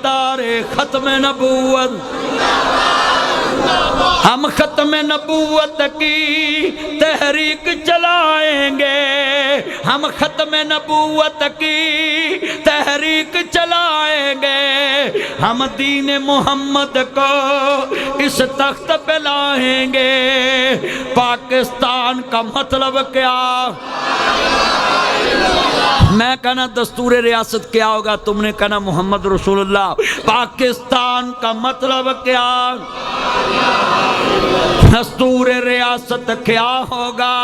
ताजदार खत्म नबूवत, हम खत्म नबूवत की तहरीक चलाएंगे, हम खत्म नबूवत की तहरीक चलाएंगे, हम दीन मोहम्मद को इस तख्त पे लाएंगे। पाकिस्तान का मतलब क्या? मैं कहना दस्तूर रियासत क्या होगा, तुमने कहना मोहम्मद रसूलुल्लाह। पाकिस्तान का मतलब क्या? दस्तूर रियासत क्या होगा?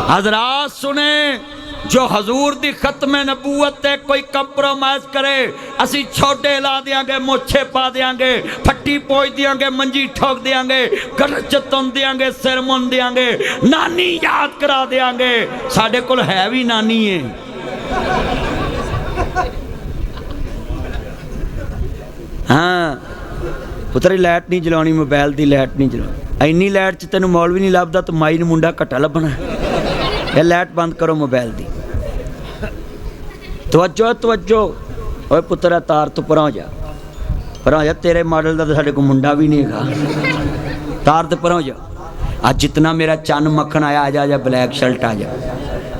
हजरात सुने, जो हजूर दी खत्म नबूवत है कोई कंप्रोमाइज करे, असी छोटे ला देंगे, मोछे पा देंगे, फट्टी पोच देंगे, मंजी ठोक देंगे, गरज तुन देंगे, सिर मुन देंगे, नानी याद करा देंगे। साढ़े कोल है भी नानी है। हाँ पुत्री लाइट नहीं जलानी, मोबाइल की लाइट नहीं जलानी। इन्नी लाइट च तेन मौलवी नहीं लभदा तो माई नूं मुंडा घट्टा लभना। ये लाइट बंद करो मोबाइल की। तवज्जो तवज्जो, ओए पुत्रा तार तो परा हो जा, परा हो जा। तेरे मॉडल का तो साढ़े को मुंडा भी नहीं है, तार तो परा हो जा। आज जितना मेरा चन्न मक्खन आया, आजा आजा ब्लैक शर्ट आ जा।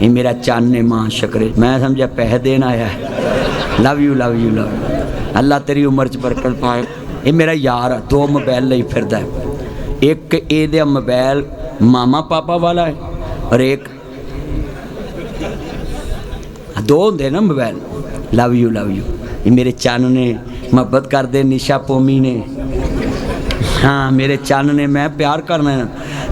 ये मेरा चन्न है मां शकरे, मैं समझा पैसे देन आया है। Love you love you love you, अल्लाह तेरी उम्र च बरकत पाए। ये मेरा यार दो मोबाइल ਲਈ ਫਿਰਦਾ है, एक ये मोबाइल मामा पापा वाला है और एक दो होंगे ना मोबाइल। लव यू ये मेरे चन्न ने मोहब्बत कर दे, निशा पोमी ने, हाँ मेरे चन्न ने, मैं प्यार करना।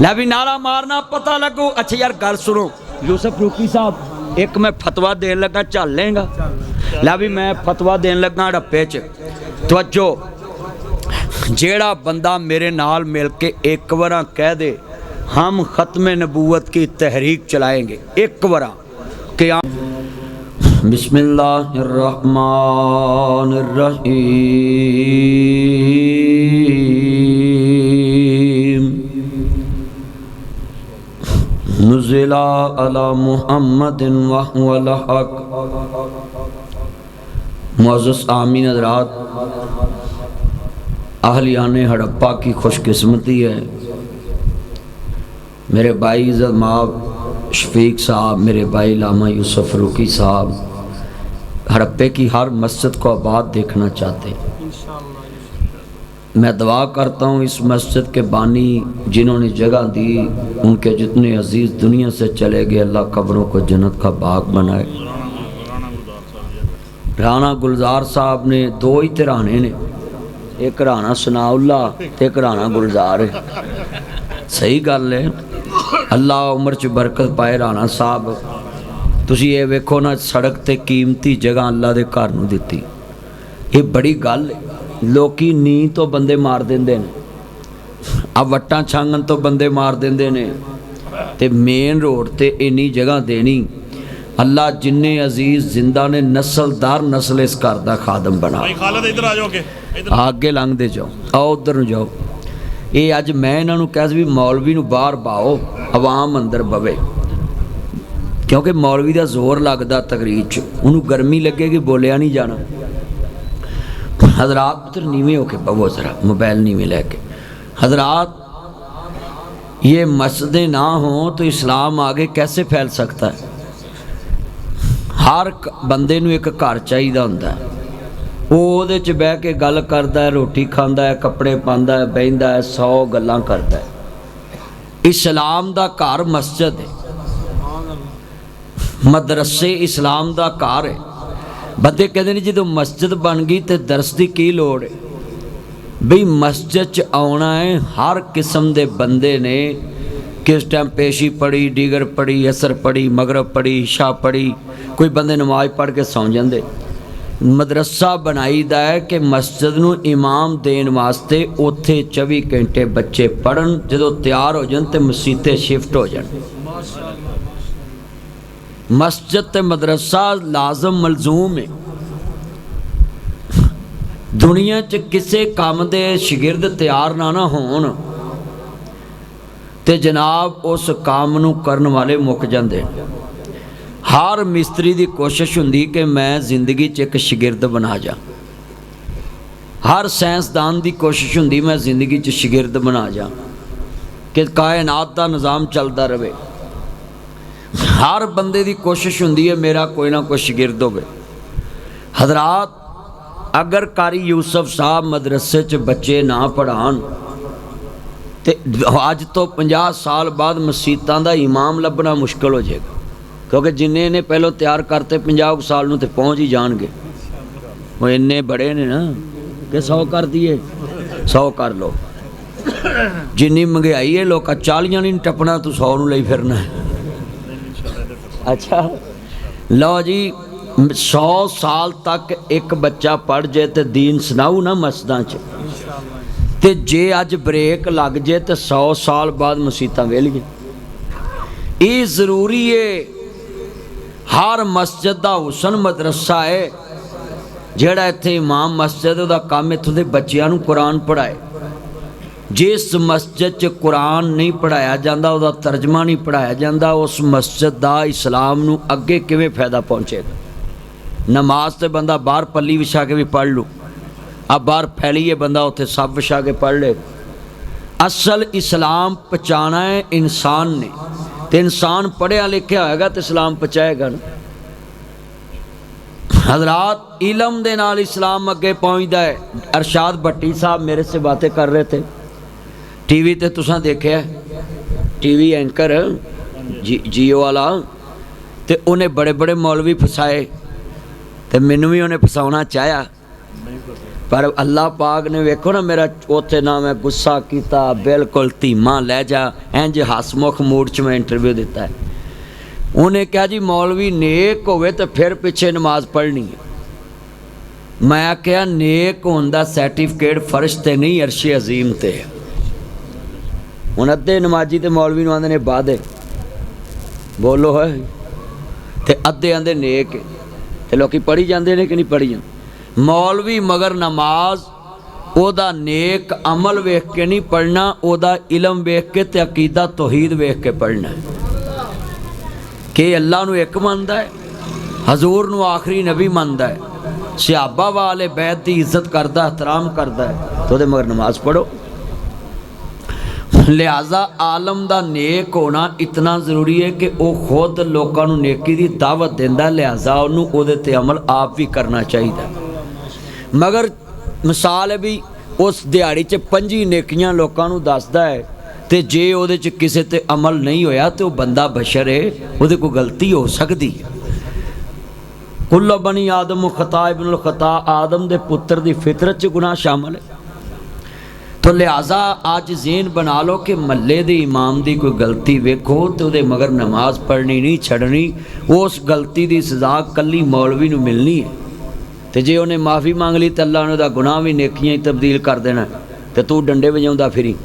लै भी नारा मारना पता लगो। अच्छा यार गल सुनो, यूसुफ रूकी साहब एक मैं फतवा देन लगा, चल लेगा? लै भी मैं फतवा देन लगा हड़प्पे च। तवज्जो, जेड़ा बंदा मेरे नाल मिल के एक बार कह दे हम खत्म नबूवत की तहरीक चलाएंगे, एक बार क्या। बिस्मिल्लाहिर्रहमानिर्रहीम। नुज़िला अला मुहम्मदिन व हुवल हक। मुअज़्ज़ज़ आमीन हज़रात, अहलियाने हड़प्पा की खुशकिस्मती है। मेरे भाई इज़्ज़त माब शफीक साहब, मेरे भाई लामा यूसुफ रूकी साहब हड़प्पे की हर मस्जिद को आबाद देखना चाहते हैं। मैं दुआ करता हूँ इस मस्जिद के बानी जिन्होंने जगह दी, उनके जितने अजीज़ दुनिया से चले गए, अल्लाह कब्रों को जन्नत का बाग बनाए। राना गुलजार साहब ने दो ही तिराने ने, एक राना सनाउल्ला एक राना गुलजार है। सही गल है, अल्लाह उम्र च बरकत पाए। राना साहब तुसी ये वेखो ना, सड़क ते कीमती जगह अल्लाह दे घर नूं दित्ती, ये बड़ी गल है। लोकी नी तो बंदे मार देंदे ने, आ वट्टां छांगन तो बंदे मार देंदे ने, ते मेन रोड ते इन्नी जगह देनी। अल्लाह जिन्ने अजीज जिंदा ने नस्ल दर नस्ल इस घर का खादम बना। इधर आ जाओ, आगे लंघते जाओ, आओ उधर नूं जाओ। ये अज मैं इन्हों कह भी मौलवी नूं बाहर बाओ, आवाम अंदर बवे, क्योंकि मौलवी का जोर लगता तकरीर च, उन्होंने गर्मी लगेगी, बोलिया नहीं जाना। हजरात पुत्र नीवे होके बवो जरा, मोबाइल नीवे लैके। हजरात ये मस्जिदें ना हो तो इस्लाम आगे कैसे फैल सकता है? हर बंदे नूं एक घर चाहिए होंदा है, ਉਹਦੇ ਚ ਬਹਿ के गल करता है, रोटी खाता है, कपड़े पाता है, बहिंदा है, 100 गल्लां करता है। इस्लाम दा घर मस्जिद है, मदरसे इस्लाम दा घर है। बंदे कहते हैं जो मस्जिद बन गई तो दरस की की लोड़ है? बई मस्जिद च आना है, हर किस्म के बंदे ने किस टाइम पेशी पढ़ी, डिगर पढ़ी, असर पढ़ी, मगरब पढ़ी, इशा पढ़ी, कोई बंदे नमाज पढ़ के सौ जाते। मदरसा बनाई दा है कि मस्जिद नूं इमाम देन वास्ते उत्थे 24 घंटे बच्चे पढ़न, जो तैयार हो जान तो मसीते शिफ्ट हो जान। मस्जिद ते मदरसा लाजम मलजूम है। दुनिया च किसी काम दे शागिर्द तैयार ना होण ते जनाब उस काम नूं करन वाले मुक जांदे। हर मिस्त्री की कोशिश हुंदी कि मैं जिंदगी च एक शागिर्द बना जा। हर साइंसदान की कोशिश होंदी मैं जिंदगी च शागिर्द बना जा कि कायनात का निज़ाम चलता रहे। हर बंदे की कोशिश होंदी है मेरा कोई ना कोई शागिर्द होवे। हजरात, अगर कारी यूसुफ साहब मदरसे च बच्चे ना पढ़ान तो अज तो 50 साल बाद मसीतां दा इमाम लभना मुश्किल हो जाएगा, क्योंकि जिन्ने ने पहलों तैयार करते 50 साल नूं ते पहुँच ही जाणगे। वो इन्ने बड़े ने ना कि 100 कर दिए, 100 कर लो। जिन्नी महंगाई है लोग 40 नहीं टपना, तू 100 नूं लई फिरना है। अच्छा लो जी, 100 साल तक एक बच्चा पढ़ जाए तो दीन सुनाऊ ना मस्जिदां च, ते जे अज ब्रेक लग जाए तो 100 साल बाद मसीतां वेलियां। ये जरूरी है। हर मस्जिद का हुसन मदरसा है। जेड़ा इत्थे इमाम मस्जिद उहदा काम इत्थों दे बच्चियां नूं कुरान पढ़ाए। जिस मस्जिद च कुरान नहीं पढ़ाया जाता, उहदा तर्जमा नहीं पढ़ाया जाता, उस मस्जिद का इस्लाम नूं अगे किवें फायदा पहुँचेगा। नमाज तो बंदा बाहर पल्ली विछा के भी पढ़ लू, अब बाहर फैलीए बंदा उत्थे सब विछा के पढ़ ले। असल इस्लाम पहुँचाना है इंसान ने, तो इंसान पढ़िया लिखिया होएगा तो इस्लाम पहुँचाएगा ना। हजरात, इलम दे नाल इस्लाम अगे पहुँचता है। अरशाद भट्टी साहब मेरे से बातें कर रहे थे टीवी ते, तुसां देखिया टीवी एंकर जियो वाला, तो उन्हें बड़े बड़े मौलवी फसाए, तो मैनू भी उन्हें फसाउणा चाहया, पर अल्लाह पाक ने वेखो ना मेरा उत्थे ना मैं गुस्सा किया, बिल्कुल धीमा लहजा इंज हसमुख मूड च मैं इंटरव्यू दिता है। उन्हें कहा जी मौलवी नेक होवे तो फिर पिछे नमाज पढ़नी है। मैं क्या नेक होने का सर्टिफिकेट फर्श ते नहीं अरशे अजीम ते। हुण अद्धे नमाजी तो मौलवी नूं आंदे ने वादे बोलो है, ते अद्धे आंदे नेक है, ते लोकी पढ़ी जाते हैं कि नहीं पढ़ी जाते। मौलवी मगर नमाज ओदा नेक अमल वेख के नहीं पढ़ना, ओदा इलम वेख के ते अकीदा तौहीद वेख के पढ़ना है कि अल्लाह नूं एक मनदा है, हजूर नूं आखिरी नबी मनदा है, सहाबा वाले बैत की इज्जत करदा, एहतराम करदा है, तो मगर नमाज पढ़ो। लिहाजा आलम दा नेक होना इतना जरूरी है कि वह खुद लोगों को नेकी की दावत देंदा, लिहाजा उन्होंने उहदे ते अमल आप भी करना चाहिए। मगर मिसाल है भी उस दिहाड़ी च 5 नेकियां लोगों को दसदा है, तो जे उहदे च किसी ते अमल नहीं होया तो बंदा बशर है, उहदे कोई गलती हो सकती है। कुल्लु बनी आदम खता इब्नुल खता, आदम दे पुत्र दी फितरत च गुनाह शामिल है। तो लिहाजा अज ज़हन बना लो कि महल्ले दे इमाम दी कोई गलती वेखो तो उहदे मगर नमाज पढ़नी नहीं छड़नी, उस गलती की सज़ा कल्ली मौलवी नूं मिलनी है। तो जे उन्हें माफ़ी मांग ली तो अल्लाह ने उहदा गुनाह भी नेकियां ही तब्दील कर देना, तो तू डंडे बजाउंदा फिरी।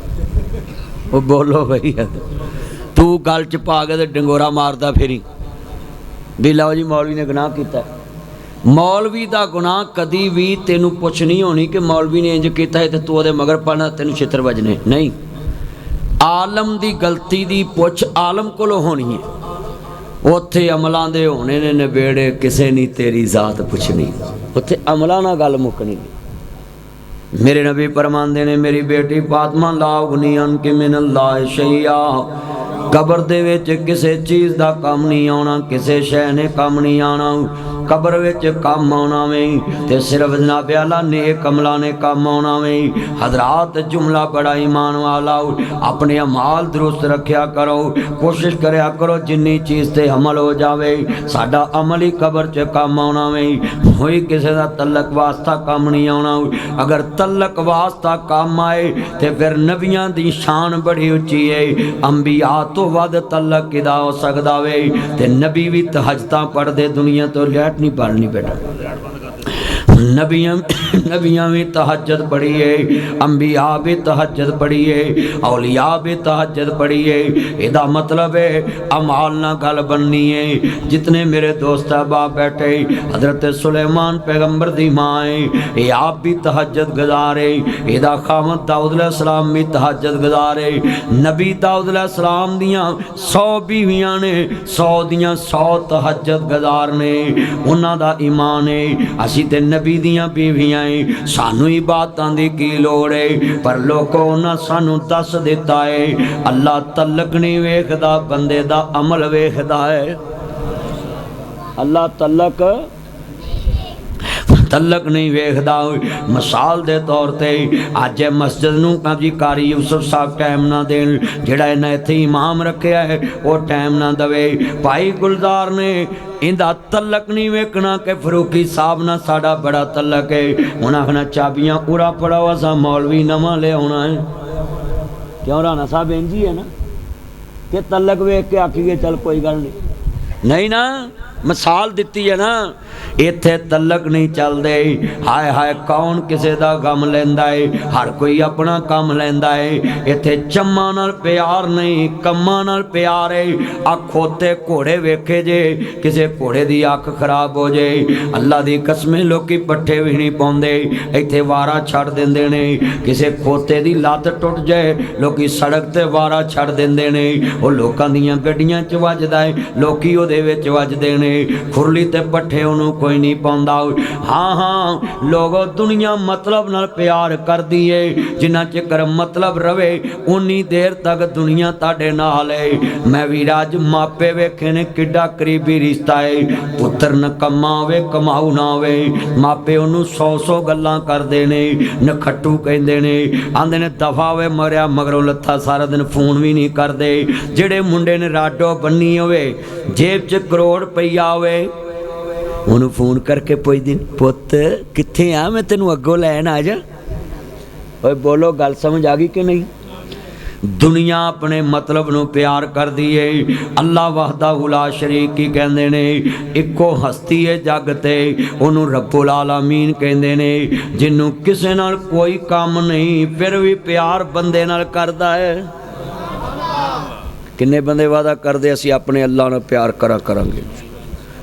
वो बोलो भाई, तू गल च पा के ते डंगोरा मारदा फिरी भी लो जी मौलवी ने गुनाह किया। मौलवी का गुनाह कदी भी तेनू पुछ नहीं होनी कि मौलवी ने इंज किया है तो तू उहदे मगर पढ़ना तेन छित्र वजने नहीं। आलम की गलती की पुछ आलम कोलों होनी है। उत्थे अमलों दे होने ने नबेड़े, किसे नहीं तेरी जात पुछनी, उत्थे अमलों नाल गल मुकनी। मेरे नबी फरमांदे ने मेरी बेटी फातिमा ला उगनी अनके मिनल्लाह शैया, कबर दे विच किसे चीज़ का कम नहीं आना, किसे शै ने कम नहीं आना, कबर विच कम आना में ते सिर्फ जनाब अल्लाह नेक अमला ने कम आना में। हजरात जुमला बड़ा ईमान वाला, अपने अमाल दुरुस्त रखिया करो, कोशिश करया करो जिन्नी चीज़ ते अमल हो जावे, साडा अमल ही कबर च कम आना में। कोई किसी का तलक वास्ता कम नहीं आना। अगर तलक वास्ता कम आए तो फिर नबियां दी शान बड़ी उच्ची है, अंबिया तो वध तलक किदा हो सकदा वे, ते नबी भी तहज्जुदां पढ़दे दुनिया तो लैट नहीं पढ़नी बेटा। नबियां भी तहज्जुद पढ़ी है, अंबिया भी तहज्जुद पढ़ी है, औलिया भी तहज्जुद पढ़ी है। इहदा मतलब है अमाल ना गल बननी है। जितने मेरे दोस्त अहबाब बैठे, हजरत सुलेमान पैगंबर दी माँ है, ये आप भी तहज्जुद गुजार है। इहदा खामद दाऊद अलैहिस्सलाम भी तहज्जुद गुजार है। नबी दाऊद अलैहिस्सलाम दियां 100 बीवियां ने, 100 दियां 100 तहज्जुद गुजार ने, उन्हां दा ईमान है। असीं ते नबी नबी दियां बीवियां है, सानू इबादतां दी की लोड़ है। पर लोगों उन्हां सानू दस दिता है अल्लाह तलक नहीं वेखदा, बंदे दा अमल वेखदा है। अल्लाह तलक नहीं वेखदा। मिसाल दे तौर ते अज मस्जिद नूं जी कारी यूसुफ साहब टाइम ना देन, जिहड़ा इन्हें इत्थे इमाम रखिया है वो टाइम ना दवे। भाई गुलजार ने इंदा तलक नहीं वेखना कि फरूकी साहब ना साडा बड़ा तलक है, उन्हें आखना चाबियां उरा पड़ाओ असा मौलवी नवा ले आना है। क्यों राणा साहब इंज ही है ना कि तलक वेख के आखिए चल कोई गल नहीं ना, मिसाल दिती है ना। इत्थे तलक नहीं चलते। हाय हाय कौन किसी का गम लैंदा है, हर कोई अपना काम लैंदा है। इत्थे चम्मा नाल प्यार नहीं, कम्मा नाल प्यार है। आखो ते घोड़े वेखे जे, किसी घोड़े की अख खराब हो जाए अल्लाह की कसमें लोग पट्ठे भी नहीं पाउंदे, इत्थे वारा छड़ देंदे ने। किसी खोते की लत्त टुट जाए लोग सड़क ते वारा छड़ देंदे ने, वो लोकां दीयां गड्डियां च वजदा है, लोकी उहदे विच वजदे ने। खुरली ते पट्ठे उन्होंने कोई नहीं पाउंदा। हाँ हाँ लोगों दुनिया मतलब नाल प्यार कर दी है, जिन्ना चिकर मतलब रवे उन्नी देर तक दुनिया ताडे नाल है। मैं भी अज मापे वेखे ने किड्डा करीबी रिश्ता है। पुत्र नकम्मा होवे कमाऊ ना होवे, मापे उन्होंने 100 गल्लां करदे ने, नखट्टू कहंदे ने, आंदे ने दफा होवे मरिया मगरों लत्था, सारा दिन फोन भी नहीं करते। जिहड़े मुंडे ने राडो बन्नी होवे, जेब च करोड़ रुपया होवे, उन्होंने फोन करके पुछदी पुत कित्थे आ, मैं तेनू अगों लैन आ जा। ओए बोलो गल समझ आ गई कि नहीं। दुनिया अपने मतलब नू प्यार कर दी है। अल्लाह वहदाहु ला शरीक की कहंदे ने, इक्को हस्ती है जग ते, उन्होंने रब्बुल आलमीन कहंदे ने। जिन्नू किसे नाल कोई काम नहीं फिर भी प्यार बंदे नाल करदा है। किन्ने बंदे वादा करदे असीं अपने अल्लाह नाल प्यार करांगे,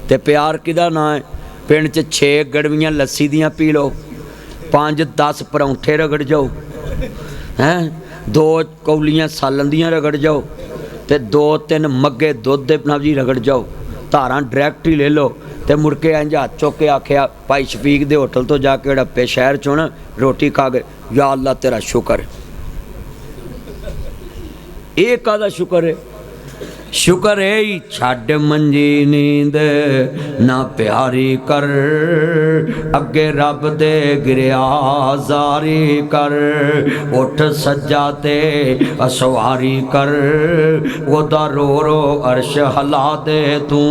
ते प्यार किदा ना है। पिंड च 6 गड़वियां लस्सी दियां पी लो, 5-10 परौंठे रगड़ जाओ, हैं 2 कौलियां सालन दियां रगड़ जाओ, ते 2-3 मग्गे दुध दे जी रगड़ जाओ, धारां डायरैक्ट ही ले लो। तो मुड़ के इंज हाथ चुक के आख्या भाई शफीक दे होटल तो जाके हड़प्पे शहर चो ना रोटी खा गए, या अल्लाह तेरा शुक्र है। ये कादा शुक्र है? शुक्र है छड़ मंजी नींद ना प्यारी कर, अगे रब दे गिरिया जारी कर। उठ सज्जा ते असवारी कर, ओदा रो रो अर्श हला दे तू।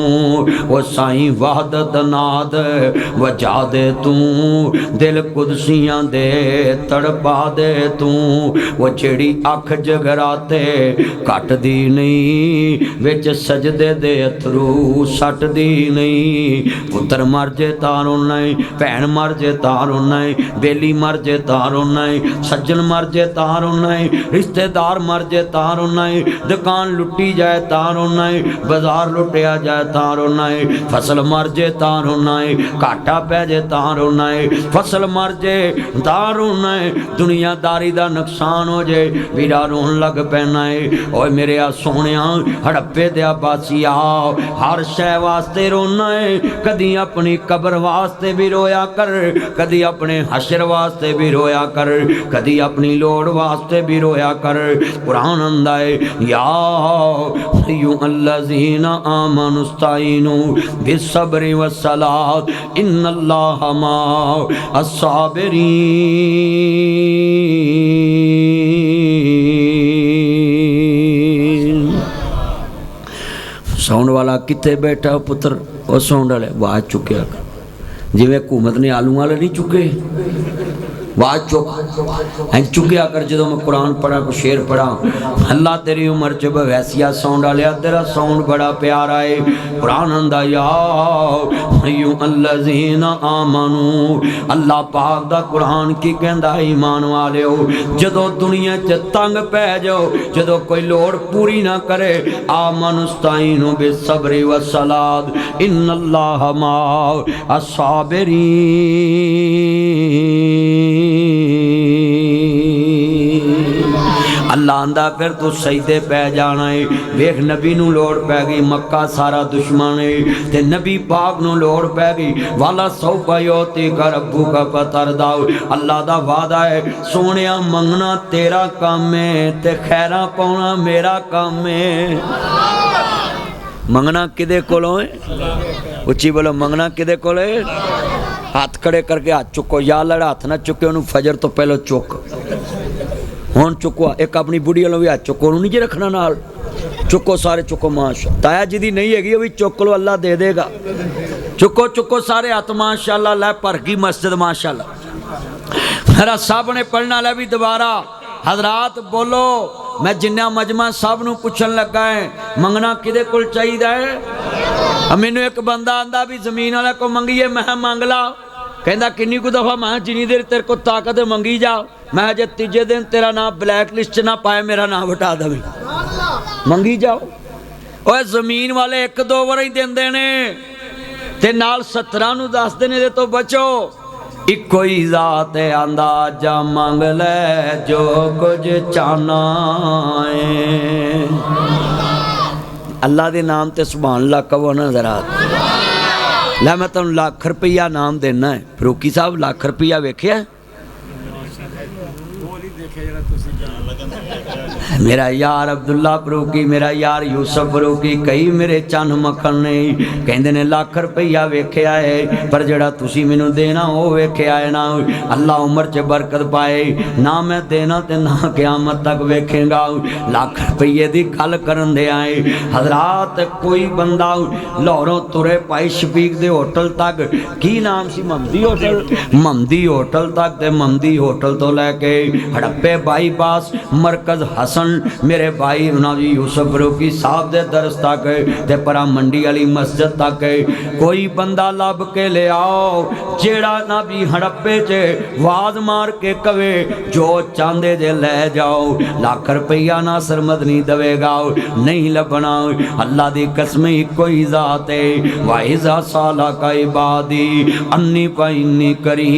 वो साईं वहदत नाद वजा दे तू, दिल कुदसियां दे तड़पा दे तू। वो जेड़ी अख जगराते घट दी नहीं, विच सजदे दे अथरू सट दी नहीं। पुत्र मर जे तां रोना है, भैन मर जे तां रोना है, बेली मर जे तां रोना है, सज्जन मर जे तां रोना है, रिश्तेदार मर जे तां रोना है, दुकान लुटी जाए तां रोना है, बाजार लुटिया जाए तां रोना है, फसल मर जे तां रोना है, घाटा पै जे तां रोना है, फसल मर जे तां रोना है, दुनियादारी दा नुकसान हो जाए वीरा रोन लग पैना है। ओए मेरे आ सोहणिया हड़प्पे दिया बासी आओ, हर शय वास्ते रोना है। कदी अपनी कबर वास्ते भी रोया कर, कदी अपने हशर वास्ते भी रोया कर, कदी अपनी लोड़ वास्ते भी रोया कर। कुरान आंदा है या अय्युहल्लज़ीना आमनुस्ताइनु बिस्सब्रि वस्सलात इन्नल्लाहा मअस-साबिरीन। साउंड वाला कितने बैठा पुत्र, और साउंड वाले आवाज चुकया कर, जिवें हुकूमत ने आलू वाले नहीं चुके, आवाज चुक एं चुकया कर। जो मैं कुरान पढ़ा को शेर पढ़ा, अल्लाह तेरी उम्र च बवैसिया साउंड वाले, तेरा साउंड बड़ा प्यारा है। कुरान आंदा या अय्युहल्लज़ीना आमनू, अल्लाह पाक दा कुरान की कहंदा ईमान वालिओ, जदों दुनिया च तंग पै जाओ, जदों कोई लोड़ पूरी ना करे, आमनुस्ताइनु बिस्सब्रि वस्सलात इन्नल्लाहा मअस-साबिरीन। अल्लाह आंदा फिर तू सजदे पै जाना है। वेख नबी नू लोड़ पै गई, मक्का सारा दुश्मन है ते नबी पाक नू लोड़ पै गई। वाला सौफा योती कर अबू का पतर दाओ, अल्लाह दा वादा है सोनिया मंगना तेरा काम है ते खैरा पाउना मेरा काम है। मंगना किदे कोलों है? उच्ची बोलो, मंगना किदे कोलों है? हाथ खड़े करके हाथ चुको, या लड़ा हाथ ना चुके उन्होंने फजर तो पहले चुक हुण चुको। एक अपनी बुढ़ी वालों भी हाथ चुको, उन्होंने नहीं रखना नाल, चुको सारे चुको। माशा ताया जी दी नहीं हैगी, भी चुक लो अल्लाह दे देगा। चुको चुको सारे हाथ माशाअल्लाह। लै भर गई मस्जिद माशाअल्लाह। मेरा सब ने पढ़ना लै भी दोबारा हजरात बोलो। मैं जिन्ना मजमा सब नूं पुछन लगा है मंगना किदे कोल चाहिदा है। मैनू एक बंदा आंदा भी जमीन वाले को मंगीए, मैं मंग ला। कहंदा किन्नी को दफा? मैं जिन्नी देर तेरे को ताकत मंगी जा। मैं जे तीजे दिन तेरा नाम ब्लैक लिस्ट ना पाए मेरा नाम हटा दे, मंगी जाओ। ओए जमीन वाले एक दो बार ही देंदे ने ते नाल 17 नूं दसदे ने तो बचो। इको ही जात आंदा जा मंग ले जो कुछ चाहना है। अल्लाह के नाम ते सुभान अल्लाह कहो ना जरा। लै मैं तुहानू लाख रुपया नाम देना है। फरूकी साहब लाख रुपया वेख्या? मेरा यार अब्दुल्ला फरूकी, मेरा यार यूसुफ फरूकी, कई मेरे चन मखन ने कहते ने लाख रुपया वेख्या है, पर जड़ा तुसी मैनू देना वो वेख्या है ना। अल्लाह उम्र च बरकत पाए, ना मैं देना ते ना क़यामत तक वेखेगा। लाख रुपये की गल करन दे आए हजरात। कोई बंदा लाहौरों तुरे पाई शफीक दे होटल तक, की नाम सी? ममदी होटल। ममदी होटल तक ते ममदी होटल तो लैके हड़प्पे बाईपास मरकज हसन मेरे भाई उन्होंने यूसुफ फरूकी साहब दे दरस तक ते परा मंडी वाली मस्जिद तक कोई बंदा लब के ले आओ जेड़ा ना भी हड़प्पे च वाज मार के कवे जो चांदे जे ले जाओ। लाख रुपया ना सरमदनी दवेगा नहीं लभना। अल्लाह दी कसम इको ही जात है। वाइजा साला का इबादी अन्नी पाइनी करी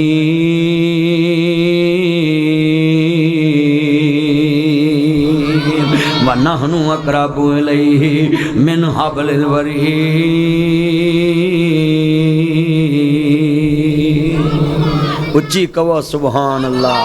वनहनु अक़रबु इलैहि मिन हब्लिल वरीद। उच्ची कहो सुभान अल्लाह।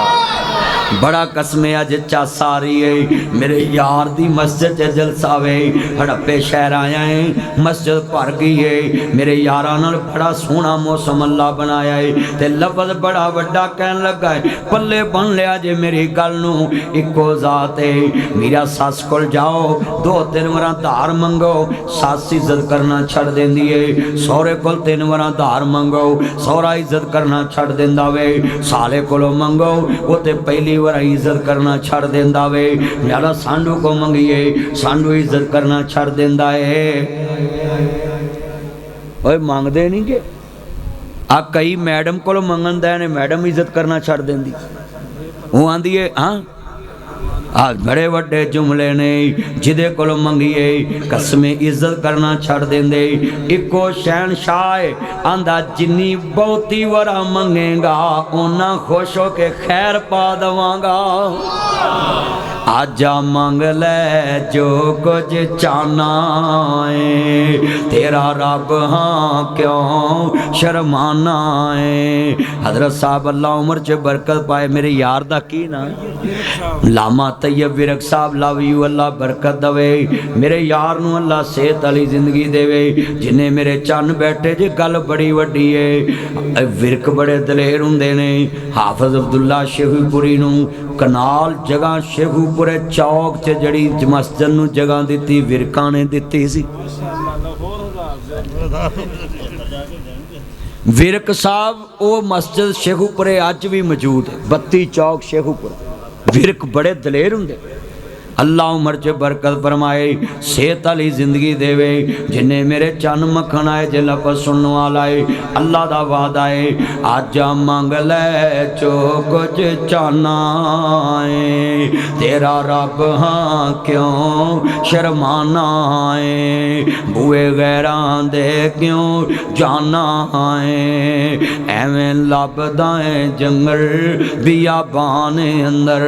बड़ा कसमे अज चास आ रही है मेरे यार दी मस्जिद च जलसा वे। हड़प्पे शहर आया है, मस्जिद भर गई है। मेरे यारां नाल बड़ा सोहना मौसम अल्लाह बनाया है ते लफज बड़ा वड्डा कहन लगा है। पल्ले बन लिया जे मेरी गल नूं इको जात है। मेरा सस कोल जाओ, 2-3 वार धार मंगो, सस इज्जत करना छड़ देंदी है। सौरे कोल 3 वार धार मंगो, सौरा इज्जत करना छड़ देंदा वे। साले कोलों मंगो वो ते पहली वार इज्जत करना छड़ देंदा वे। मेरा सांडू को मंगिए, सांडू इज्जत करना छड़ देंदा है। ओए मंगदे नहीं के आ कई मैडम को मंगन दे ने, मैडम इज्जत करना छड़ देंदी। वो आंदी है हाँ बड़े वड्डे जुमले ने जिदे कोल मंगीए कसमें इज्जत करना छड़ देंदे। इको शहनशाह आंदा जिन्नी बहुती वरा मंगेगा उन्ना खुश हो के खैर पा दवांगा। आजा मंग ले जो कुछ चाहना है, तेरा रब हाँ क्यों शर्माना है। हजरत साहब अल्लाह उम्र च बरकत पाए। मेरे यार दा की ना लामा तैयब विरक साहब लव यू, अल्लाह बरकत दवे। मेरे यार नू अल्लाह सेहत वाली जिंदगी देवे। जिन्हें मेरे चन बैठे जे गल बड़ी वड्डी है। विरक बड़े दलेर हुंदे ने। हाफिज अब्दुल्ला शेखुपुरी नू कनाल जगह शेखुपुरे चौक च जड़ी मस्जिद नू जगह दी विरका ने दी सी। विरक साहब वो मस्जिद शेखुपुरे अज भी मौजूद है। 32 चौक शेखुपुरा। विरक बड़े दलेर हुंदे। अल्लाह उम्र च बरकत फरमाए, सेहत वाली जिंदगी देवे। जिन्हें मेरे चन मखन आए जे लफज सुनने वाला है। अल्लाह दा वादा है आजा मंग ले जो कुछ चाहना है, तेरा रब हाँ क्यों शर्माना है। बुए गैरां दे क्यों जाना है, एवें लभदा है जंगल बियाबान अंदर।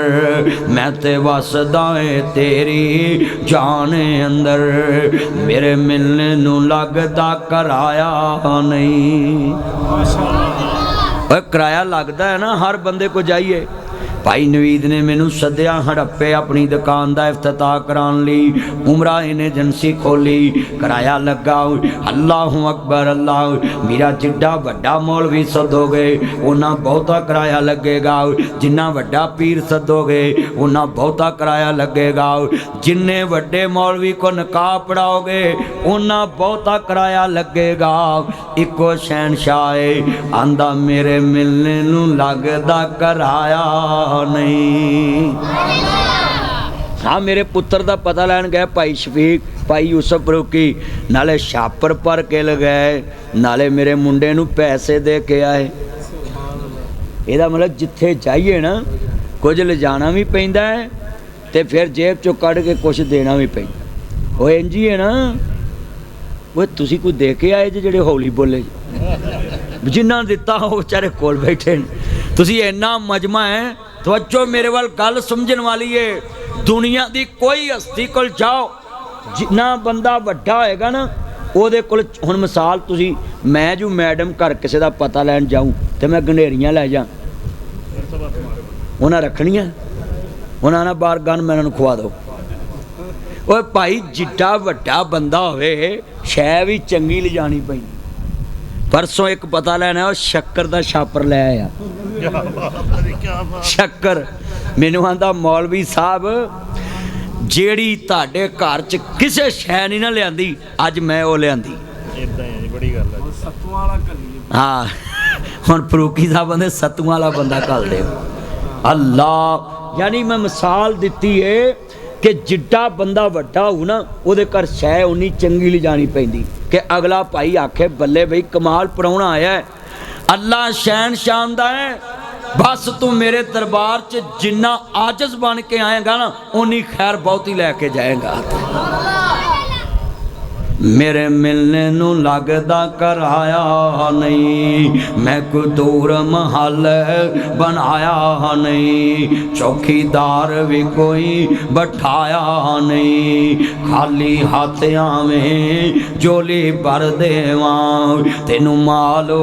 मैं ते वसदा है तेरी जान अंदर मेरे मिलने नू लगदा कराया नहीं। किराया लगता है ना हर बंदे को जाइए। भाई नवीद ने मैनू सद्या हड़प्पे अपनी दुकान का इफ्तिताह कराने लई, उमरा इन्हें एजेंसी खोली, किराया लगा। अल्लाह अकबर अल्लाह, मेरा जिड्डा वड्डा मौलवी सदोगे उन्ना बहुता किराया लगेगा, जिन्ना वड्डा पीर सदोगे उन्ना बहुता किराया लगेगा, जिन्ने वड्डे मौलवी को निकाह पढ़ाओगे उन्ना बहुता किराया लगेगा। इको शहनशाह आंदा मेरे मिलने नू लगदा किराया नहीं। हाँ मेरे पुत्र का पता लैन गए भाई शफीक भाई यूसुफ फरूकी, नाले छापर भर के लगाए, नाले मेरे मुंडे नू पैसे दे के आए। ਇਹਦਾ मतलब जिथे जाइए ना कुछ ले जाना भी पैंदा है ते फिर जेब चो कढ़ के कुछ देना भी पैंदा। वो इंज ही है ना, वो तुसी कोई दे के आए जे जेड़े हौली बोले, जिन्ना दिता वो बेचारे कोल बैठे ने। तुसी इन्ना मजमा है, तवज्जो मेरे वाल गल समझण वाली है। दुनिया दी कोई हस्ती कोल जाओ, जिन्ना बंदा वड्डा होएगा ना ਉਹਦੇ ਕੋਲ ਹੁਣ मिसाल तुसी मैं जो मैडम घर किसी का पता लैन जाऊँ तो मैं गंढेरियाँ लै जा, उन्हें रखनियाँ, उन्हें ना बाहर गन मैं उन्होंने खुआ दो। ओए भाई जिड्डा वड्डा बंदा होवे शै भी चंगी ले जानी पई। परसों एक पता लैना वो शक्कर का छापर लै आया, शक्कर मैनू आंदा मौलवी साहब जेड़ी ताडे घर च किसे शै नहीं ना लियांदी अज मैं वो लियांदी। हाँ हुण फरूकी साहब आंदे सत्तूआं वाला बंदा घल दे। अल्लाह यानी मैं मिसाल दिती है कि जिड्डा बंदा वड्डा हो ना उहदे घर शै उन्नी चंगी ली जानी पैंदी कि अगला भाई आखे बल्ले बई कमाल पराउणा आया है। अल्लाह शैन शान दा है, बस तू मेरे दरबार च जिन्ना आजज बन के आएगा ना उन्नी खैर बहुती लैके जाएगा। मेरे मिलने नू लगदा कराया नहीं, मैं कोई दूर महल बनाया नहीं, चौकीदार भी कोई बैठाया नहीं, खाली हाथ आवें जोली भर देवां तेनू मालो